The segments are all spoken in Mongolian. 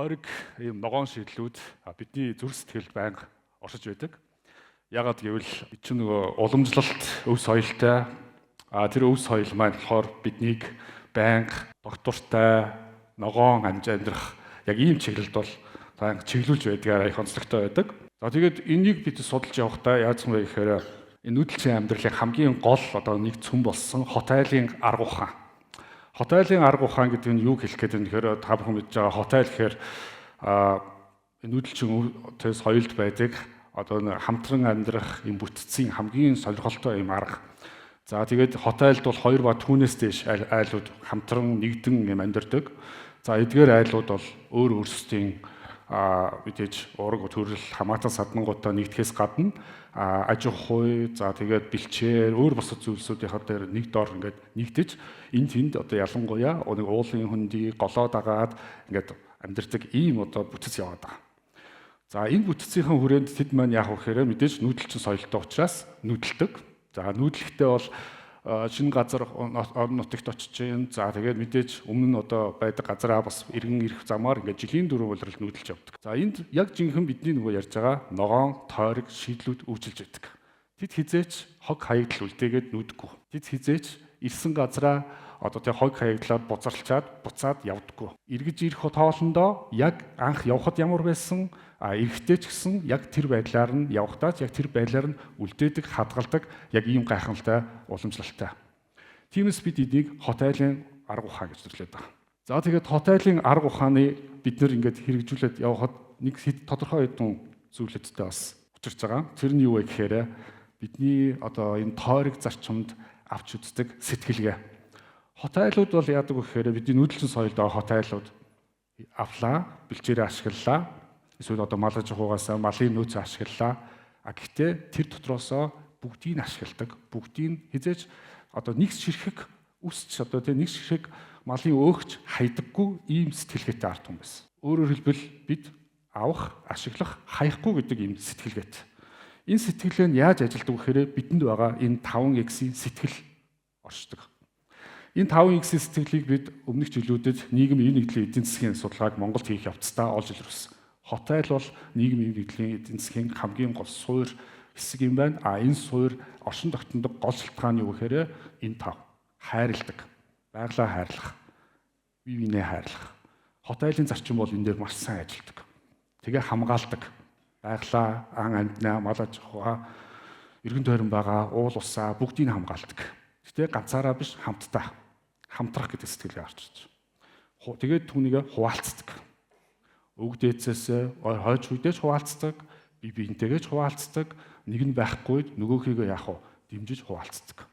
тойрог ийм ногоон шийдлүүд бидний зүрх сэтгэлд байнга оршиж байдаг. Ягаад гэвэл бид чинь нөгөө уламжлалт өв соёлтой тэр өв соёл маань болохоор биднийг байнга доктортай ногоон амьдрах яг ийм чиглэлд бол байнга чиглүүлж байдгаараа их онцлогтой байдаг. За тэгээд энийг бид судалж явахдаа яаж юм бэ гэхээр энэ нүүдэлчин амьдралын хамгийн гол одоо нэг цөм болсон хот айлын арга ухаан. Хот айлын арга ухаан гэдэг нь юу хэлэх гээд вэ гэхээр та бүхэн мэдж байгаа хот айл гэхээр нүүдэлчин төс соёлд байдаг одоо хамтран амьдрах юм бүтцийн хамгийн сонирхолтой юм арга. За тэгээд хот айлд бол 2 ба түүнээс дээш айлууд хамтран нэгдэн юм амьдардаг. За эдгээр айлууд бол өөр өөрсдийн мэдээж уурга төрөл хамаатан садмангуудаа нэгдэхээс гадна аж ахуй за тэгээд бэлчээр өөр бусад зүйлсүүдийнхаа дээр нэг доор ингээд нэгдэж энэ тэнд одоо ялангуяа нэг уулын хөндий голоо дагаад ингээд амьдардаг ийм одоо бүтэц яваад байгаа. За энэ бүтэцийн хүрээнд тэд маань яах вэ гэхээр мэдээж нүүдэлчин соёлтой учраас нүүдэлдэг. За нүүдлэхдээ бол шинэ газар орон нутагт очиж जैन. За тэгээд мэдээж өмнө нь одоо байдаг газараа бас иргэн ирэх замаар ингээд жилийн дөрөв улирал нүүдэлж явдаг. За энд яг жинхэнэ бидний нөгөө ярьж байгаа ногоон, тойрог, шийдлүүд үйлчилж байдаг. Тэд хизээч хог хаягдл үлдээгээд нүүдэггүй. Тэд хизээч ирсэн газараа одоо тэг хог хаягдлаар бузарлчаад буцаад явдаггүй. Иргэж ирэх хоолндоо яг анх явхад ямар байсан эрэхтэй ч гэсэн яг тэр байдлаар нь явхдаа яг тэр байдлаар нь үлдээдэг, хадгалдаг яг ийм гайхамшигтай уламжлалтай. Тиймээс бид энийг хот айлын арга ухаан гэж нэрлэдэг байна. За тэгээд хот айлын арга ухааны бид нэр ингээд хэрэгжүүлээд явхад нэг тодорхой хэдэн зүйлүүдтэй бас учирч байгаа. Тэр нь юу вэ гэхээр бидний одоо энэ тойрог зарчимд авч үздэг сэтгэлгээ. Хот айлууд бол яадаг вэ гэхээр бидний нүүдэлчин соёлд байгаа хот айлууд авлаа, бэлчээрээ ашиглалаа. Эсвэл одоо мал аж ахуйгаас малын нөөц ашиглалаа. Гэхдээ тэр дотроосоо бүгдийг нь ашигладаг. Бүгдийг хизээж одоо нэг ширхэг үсч одоо тийм нэг ширхэг малын өөгч хайдаггүй ийм сэтгэлгээтэй ард хүн байсан. Өөрөөр хэлбэл бид авах, ашиглах, хаяхгүй гэдэг ийм сэтгэлгээтэй. Энэ сэтгэлгээ нь яаж ажилдаг вэ гэхээр бидэнд байгаа энэ 5X-ийн сэтгэл оршдог. Энэ 5X-ийн сэтгэлийг бид өмнөх жилүүдэд нийгмийн нэгдлийн эдийн засгийн судалгааг Монголд хийх явцдаа олж илрүүлсэн. Хот айл бол нийгмийн нэгдлийн эдийн засгийн хамгийн гол суур хэсэг юм байна. Энэ суур оршин тогтнод гол шалтгаан юу гэхээр энэ 5 хайрладаг, байгалаа хайрлах, бие биенээ хайрлах. Хот айлын зарчим бол энэ дээр маш сайн ажилладаг. Тэгээ хамгаалдаг. Байгалаа, ан амьтнаа, мал аж ахуйгаа, эргэн тойрон байгаа уул усаа бүгдийг нь хамгаалдаг. Гэтэ ганцаараа биш хамтдаа. Хамтрах гэдэг сэтгэлгээ гарч ирж байна. Тэгээд түүнийг хуваалцдаг. Өг дээдсээс хойч үедээ хуваалцдаг, бие биентэйгээ хуваалцдаг, нэг нь байхгүй нөгөөхийгөө яах вэ? Дэмжиж хуваалцдаг.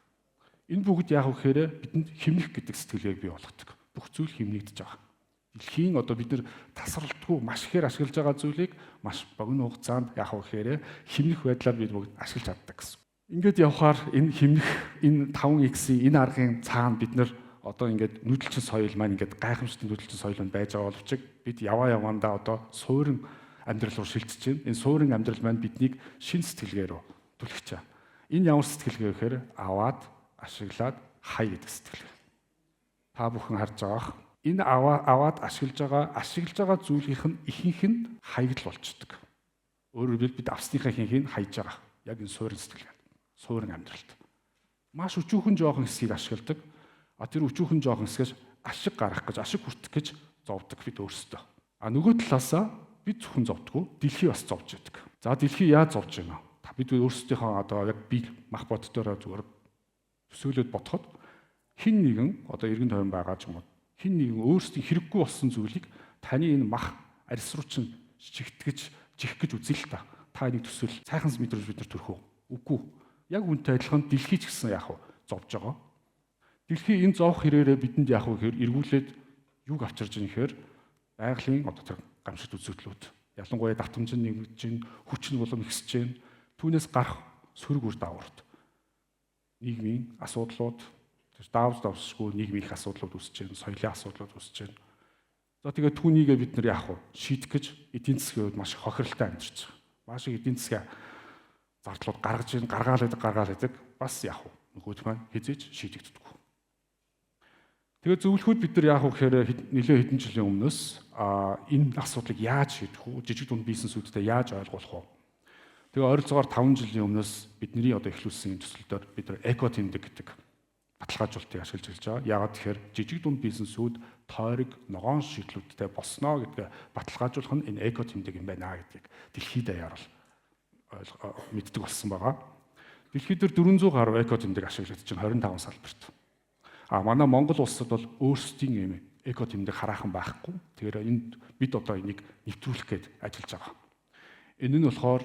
Энэ бүгд яах вэ гэхээр бидэнд хэмнэх гэдэг сэтгэлгээг бий болгодог. Бүх зүйл хэмнэгдэж байгаа. Дэлхийн одоо бид нар тасралтгүй маш ихээр ашиглаж байгаа зүйлийг маш богино хугацаанд яах вэ гэхээр хэмнэх байдлаар бид бүгд ашиглаж чаддаг гэсэн. Ингээд явхаар энэ хэмнэх энэ 5X-ийн энэ аргын цаана бид нар одоо ингээд нүүдэлчин соёл маань ингээд гайхамшигт нүүдэлчин соёл маань байж байгаа боловч бид явандаа одоо суурин амьдрал руу шилжиж байна. Энэ суурин амьдрал маань биднийг шин сэтгэлгээ рүү түлхэж байна. Энэ ямар сэтгэлгээ гэхээр аваад, ашиглаад, хай гэдэг сэтгэлгээ. Та бүхэн харж байгаах. Энэ аваад ашиглаж байгаа зүйлийнх нь ихэнх нь хаягдл болчдөг. Өөрөөр хэлбэл бид авсныхаа ихэнхийг хайж байгаа. Яг энэ суурин сэтгэлгээ. Суурин амьдралд. Маш өчүүхэн жоохон хэсгийг ашигладаг. Тэр өчүүхэн жоохон хэсгээс ашиг гаргах гэж, ашиг хүртэх гэж зовдөг бид өөрсдөө. Нөгөө талаасаа бид зөвхөн зовдгоо, дэлхий бас зовж байдаг. За дэлхий яаж зовж байна? Бид өөрсдийнхөө одоо яг бие мах боддороо зүгээр төсөөлөд бодоход хин нэгэн одоо эргэн тойрон байгаа ч юм уу хин нэгэн өөрсдийн хэрэггүй болсон зүйлийг таны энэ мах арьс руу чинь жигтгэж үзэл л та. Та энийг төсөөл сайхан мэдрэмж бид нар төрөх үү? Үгүй. Яг үнтэй адилхан дэлхий ч гэсэн яах вэ? Зовж байгаа. Дэлхий энэ зовх хэрээрээ бидэнд яах вэ гэхээр эргүүлээд юг авчирж байгаа нэхээр байгалийн одоо тэр гамшигт үзэгдлүүд. Ялангуяа давтамж нь нэмэгдэж байна, хүч нь улам ихсэж байна. Түүнээс гарах сөрөг үр дагаварт нийгмийн асуудлууд, давсгүй нийгмийн их асуудлууд үүсэж байна, соёлын асуудлууд үүсэж байна. За тэгээд түүнийгээ бид нар яах вэ? Шийдэх гэж эдийн засгийн хувьд маш их хохиролтой амьдарч байгаа. Маш их эдийн засгийн зардлууд гаргаал байдаг. Бас яах вэ? Нөгөөд маань хизээж шийдэгддэггүй. Тэгээд зөвлөхүүд бид нар яах вэ гэхээр нэлээд хэдэн жилийн өмнөөс энэ асуудлыг яаж шийдэх вэ? Жижиг дунд бизнесүүдтэй яаж ойлгуулах вэ? Тэгээ ойролцоогоор 5 жилийн өмнөөс бидний одоо эхлүүлсэн төсөлдөр бид нар эко тэмдэг гэдэг баталгаажуулалтыг ашиглаж эхэлж байгаа. Яагаад тэгэхээр жижиг дунд бизнесүүд тойрог ногоон шийдлүүдтэй болсноо гэдгээ баталгаажуулах нь энэ эко тэмдэг юм байна гэдгийг дэлхийд даяар мэддэг болсон байгаа. Дэлхийд дээр 400 гаруй эко тэмдэг ашиглагдаж байна 25 салбарт. Манай Монгол улсад бол өөрсдийн юм эко тэмдэг хараахан байхгүй. Тэгэхээр энд бид одоо энийг нэвтрүүлэх гээд ажиллаж байгаа. Энэ нь болохоор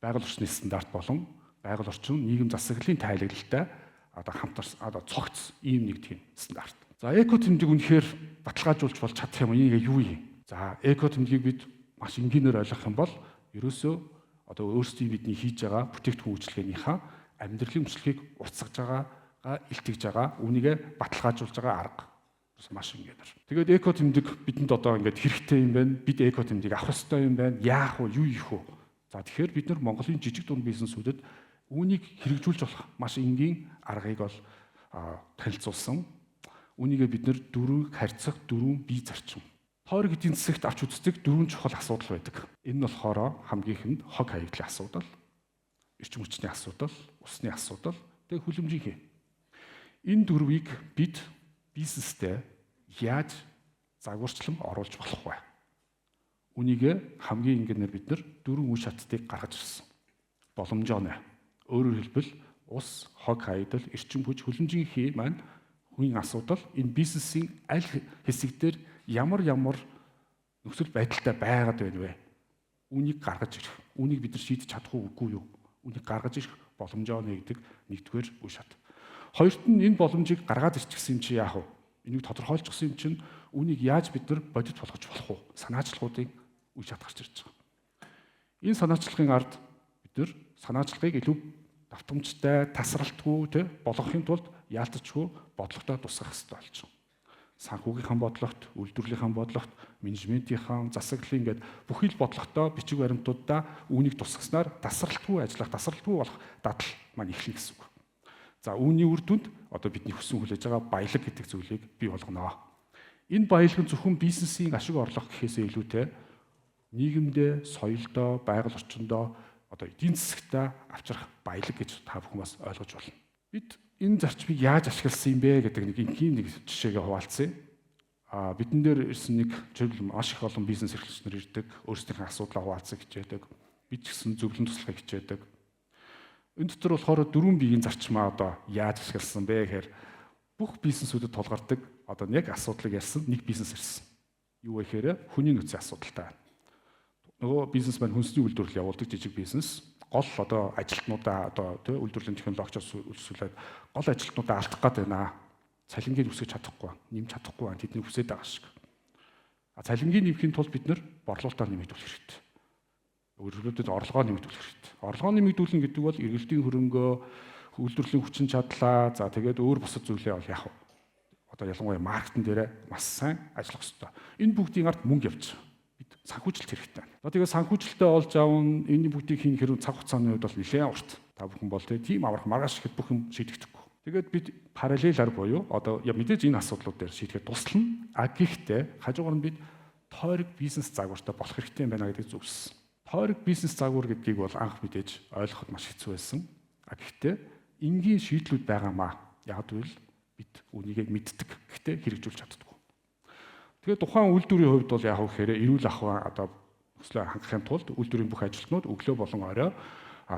байгаль орчны стандарт болон байгаль орчин нийгэм засаглалын тайлагналтай одоо цогц ийм нэг тийм стандарт. За эко тэмдэг үнэхээр баталгаажуулж болж чадах юм энийг юу юм? За эко тэмдгийг бид маш энгийнээр ойлгох юм бол ерөөсөө одоо өөрсдийн бидний хийж байгаа бүтээгдэхүүн үйлчилгээнийхээ амьдралын өмчлөгийг уртсгаж байгаагаа илтгэж байгаа үүнийгээ баталгаажуулж байгаа арга маш энгийнээр. Тэгээд эко тэмдэг бидэнд одоо ингээд хэрэгтэй юм байна. Бид эко тэмдгийг авах ёстой юм байна. Яах вэ? Юу ийх вэ? За тэгэхээр бид нар Монголын жижиг дунд бизнесүүдэд үүнийг хэрэгжүүлж болох маш энгийн аргыг бол танилцуулсан. Үүнийгээ бид нар дөрвийг харьцах дөрвөн бие зарчим. Тойрог эдийн засагт авч үздэг дөрвөн чухал асуудал байдаг. Энэ нь болохоор хамгийн ихэнд хог хаягдлын асуудал, эрчим хүчний асуудал, усны асуудал, тэгээ хүлэмжийн. Энэ дөрвийг бид бизнестэй яаж загварчлан оруулж болох вэ? Үүнийг хамгийн энгийнээр бид нар дөрвөн үе шатыг гаргаж ирсэн. Боломжоо. Өөрөөр хэлбэл ус, хог хаягдал, эрчим хүч, хүлэмжийн маань хүний асуудал энэ бизнесийн аль хэсэг дээр ямар нөхцөл байдалтай байгаад байна вэ? Үүнийг гаргаж ирэх. Үүнийг бид нар шийдэж чадах үгүй юу? Үүнийг гаргаж ирэх боломжоо гэдэг нэгдүгээр үе шат. Хоёрт нь энэ боломжийг гаргаад ирчихсэн юм чи яах вэ? Энийг тодорхойлчихсан юм чинь үүнийг яаж бид нар бодит болгож болох вэ? Санаачлагуудын үе шат гарч ирж байгаа. Энэ санаачлагын ард бид нар санаачлагыг илүү давтамжтай, тасралтгүй болгохын тулд яалтчгүй бодлоготой тусгах хэрэгтэй болж байна. Санхүүгийнхаа бодлогот, үйлдвэрлэлийн бодлогот, менежментийнхаа, засаглалын ингээд бүхий л бодлоготой бичиг баримтуудаа үүнийг тусгаснаар тасралтгүй ажиллах, тасралтгүй болох дадал маань эхлэх гэсэн үг. За үүний үр дүнд одоо бидний хүссэн хүлээж байгаа баялаг гэдэг зүйлийг бий болгоно. Энэ баялаг нь зөвхөн бизнесийн ашиг орлого гэхээсээ илүүтэй нийгэмдээ, соёлдоо, байгаль орчиндоо одоо эдийн засагтаа авчрах баялаг гэж та бүхэн бас ойлгож байна. Бид энэ зарчмыг яаж ашигласан юм бэ гэдэг нэг жишээгээ хуваалцъя. Бидэн дээр ирсэн нэг жишээл маш их олон бизнес эрхлэгчнэр ирдэг, өөрсдийнхээ асуудлаа хуваалцах хичээдэг, бид ч гэсэн зөвлөн туслах хичээдэг. Энэ дотор болохоор дөрвөн биеийн зарчмаа одоо яаж ашигласан бэ гэхээр бүх бизнесүүдэд тулгардаг одоо нэг асуудлыг ярьсан нэг бизнес ирсэн. Юу вэ гэхээр хүний нөөцийн асуудалтай байна. Нөгөө бизнесмен хүнсний үйлдвэрлэл явуулдаг жижиг бизнес гол одоо ажилтнуудаа одоо үйлдвэрлэлийн технологиос үйлсүүлээд гол ажилтнуудаа алдах гээд байна. Цалингийг үсгэж чадахгүй, нэмж чадахгүй байна. Тэдний хүсээд байгаа шиг. Цалингийг нэмэхийн тулд бид нэр борлуулалтаа нэмэгдүүлэх хэрэгтэй. Өөрөлдөд орлогоо нэмэгдүүлэх хэрэгтэй. Орлогоо нэмэгдүүлнэ гэдэг бол эргэлтийн хөрөнгөө, үйлдвэрлэлийн хүчин чадлаа, за тэгээд өөр бусад зүйлээ бол яах вэ? Одоо ялангуяа маркетинг дээр маш сайн ажиллах хэрэгтэй. Энэ бүгдийн ард мөнгө явж байгаа. Бид санхүүжилт хэрэгтэй. За тэгээд санхүүжилтээ олж аавн энэ бүгдийг хийх хэрэг цаг хугацааны үед бол нэлээд урт. Та бүхэн бол тийм аврах маргааш ихэд бүх юм шийдэгдэхгүй. Тэгээд бид параллелаар буюу одоо мэдээж энэ асуудлууд дээр шийдэхэд туслана. Гэхдээ хажуугаар нь бид тойрог бизнес загвартай болох хэрэгтэй юм байна гэдэг зүйлсэн. Тойрог бизнес загвар гэдгийг бол анх мэдээж ойлгоход маш хэцүү байсан. Гэхдээ энгийн шийдлүүд байгаамаа. Яг гэвэл бид үүнийг мэддэг. Гэхдээ хэрэгжүүлж чаддаггүй. Тэгээд тухайн үйлдвэрийн хувьд бол яг гэхээр эрүүл ахуйн одоо нөхцөлөө хангахын тулд үйлдвэрийн бүх ажилтнууд өглөө болон орой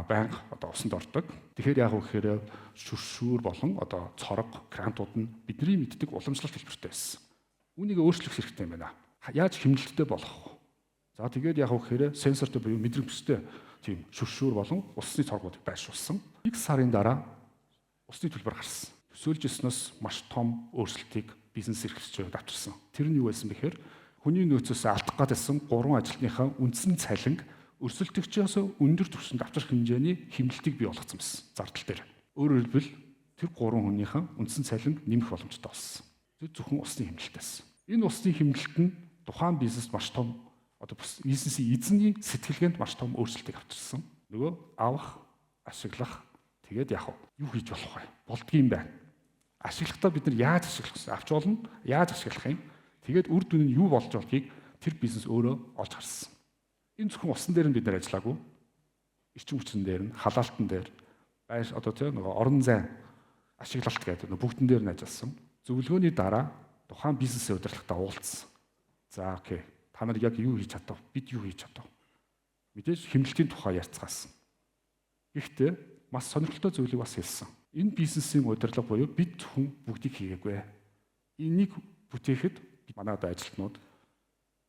байнга одоо усанд ордог. Тэгэхээр яг гэхээр шүршүүр болон одоо цорог крантууд нь бидний мэддэг уламжлалт хэлбэртэй байсан. Үүнийг өөрчлөх хэрэгтэй юм байна. Яаж хэмнэлттэй болох вэ? За тэгээд яг гэхээр сенсортой буюу мэдрэмжтэй тийм шүршүүр болон усны цоргуудыг байршуулсан. 1 сарын дараа усны төлбөр гарсан. Төсөөлж ирснээс маш том өөрчлөлтийг бизнес эрхлэгчид авчирсан. Тэр нь юу байсан бэхээр хүний нөөцөөс алдах гадсан 3 ажилтныхаа үндсэн цалинг өрсөлдөгчөөс өндөр түвшинд авчрах хэмжээний хэмнэлтийг бий болгосон байсан зардал дээр. Өөрөөр хэлбэл тэр 3 хүнийхээ үндсэн цалин нэмэх боломжтой болсон. Тэр зөвхөн усны хэмнэлтээс. Энэ усны хэмнэлт нь тухайн бизнест маш том одоо бизнесийн эзний сэтгэлгээнд маш том өөрчлөлтийг авчирсан. Нөгөө авах, ашиглах тэгээд яг юу хийж болох вэ? Болдгийм байна. Ашиглахдаа бид нар яаж ашиглах вэ? Авч болно. Яаж ашиглах юм? Тэгээд үр дүн нь юу болж болохыг тэр бизнес өөрөө олж харсан. Энэ зөвхөн усан дээр нь бид нар ажиллаагүй. Эрчим хүчин дээр нь, халаалтан дээр, байш одоо тийм нөгөө орон зай ашиглалт гэдэг нөгөө бүгдэн дээр нь ажилласан. Зөвлөгөөний дараа тухайн бизнесийн удирдлагатай уулзсан. За окей. Та нар яг юу хийж чадав? Бид юу хийж чадав? Мэдээж хэмнэлтийн тухай ярьцгаасан. Гэхдээ маш сонирхолтой зүйлийг бас хэлсэн. Энэ бизнесийн удирдлага буюу бид зөвхөн бүгдийг хийгээгүй. Энийг бүтээхэд манай одоо ажилтнууд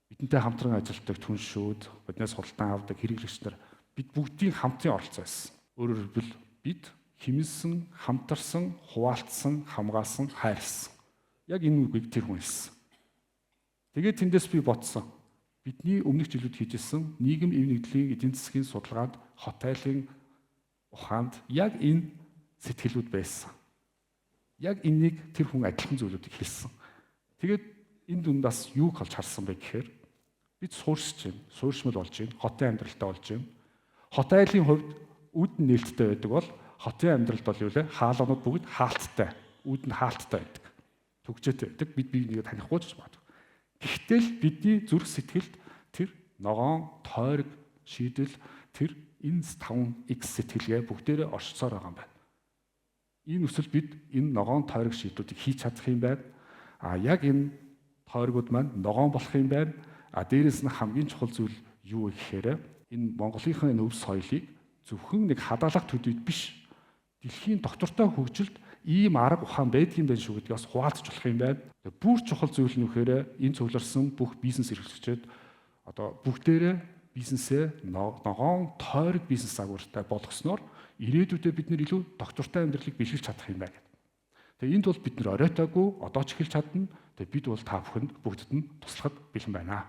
бидэнтэй хамтран ажилладаг түншүүд, биднээс худалдан авдаг хэрэглэгч нар бид бүгдийн хамтын оролцоо байсан. Өөрөөр хэлбэл бид хэмнэлсэн, хамтарсан, хуваалцсан, хамгаалсан, хайрлсан. Яг энэ үгийг тэр хүн хэлсэн. Тэгээд тэндээс би бодсон. Бидний өмнөх жилүүд хийжсэн нийгэм эв нэгдлийн эдийн засгийн судалгаанд хот айлын ухаанд яг энэ сэтгэлүүд байсан. Яг энийг тэр хүн адилхан зүйлүүдийг хэлсэн. Тэгээд энэ дундаас юу олж харсан бэ гэхээр бид суурьшиж байна, суурьшмал болж байна, хотын амьдралтай болж байна. Хот айлын хувьд үүдэн нээлттэй байдаг бол хотын амьдралд бол юу вэ? Хаалганууд бүгд хаалттай, үүд нь хаалттай байдаг. Түгжээтэй байдаг. Бид биенийг танихгүй ч бод. Гэхдээ л бидний зүрх сэтгэлд тэр ногоон, тойрог шийдэл тэр энэ 5x сэтгэлгээ бүгдээрээ оршицоор байгаа юм байна. Энэ үсэл бид энэ ногоон тойрог шийдүүдийг хийж чадах юм байна. Яг энэ тойрогуд маань ногоон болох юм байна. Дээрээс нь хамгийн чухал зүйл юу вэ гэхээр энэ Монголынхаа энэ өв соёлыг зөвхөн нэг хадаалах төдийд биш. Дэлхийн доктортой хөгжилд ийм арга ухаан байдгийн байх шүү гэдгийг бас хуваалцах болох юм байна. Бүр чухал зүйл нь вэхээр энэ цугларсан бүх бизнес эрхлэгчид одоо бүгдээрээ бизнесээ ногоон тойрог бизнес загвартай болгосноор ирээдүйдээ бид нэр илүү доктортой амьдралыг бэлгэлж чадах юм байна. Тэгээ энд бол бид нэр оройтойгүй одоо ч эхэлж чадна. Тэгээ бид бол та бүхэнд бүгдд нь туслахад бэлэн байна.